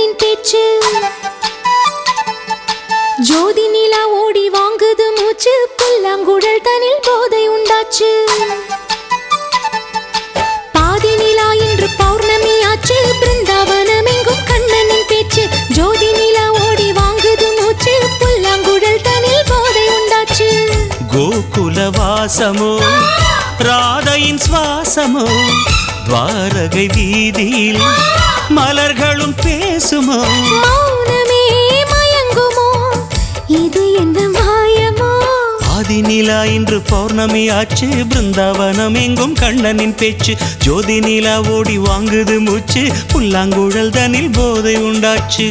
கண்ணனின் பேச்சு. ஜோதி நிலா ஓடி வாங்குது மூச்சு, புல்லாங்குழல் தனில் போதை உண்டாச்சு. பாதி நிலா இன்று பௌர்ணமி ஆச்சு, பிருந்தாவனம் எங்கும் கண்ணனின் பேச்சு. ஜோதி நிலா ஓடி வாங்குது மூச்சு, புல்லாங்குழல் தனில் போதை உண்டாச்சு. கோகுல வாசமோ ராதையின் சுவாசமோ, துவாரகை வீதியில் மலர்களும் பேசுமோ. மௌனமே மயங்குமோ, இது என்ன மாயமோ? ஆதி நிலா இன்று பௌர்ணமி ஆச்சு, பிருந்தாவனம் எங்கும் கண்ணனின் பேச்சு. ஜோதி நிலா ஓடி வாங்குது மூச்சு, புல்லாங்குழல் தனில் போதை உண்டாச்சு.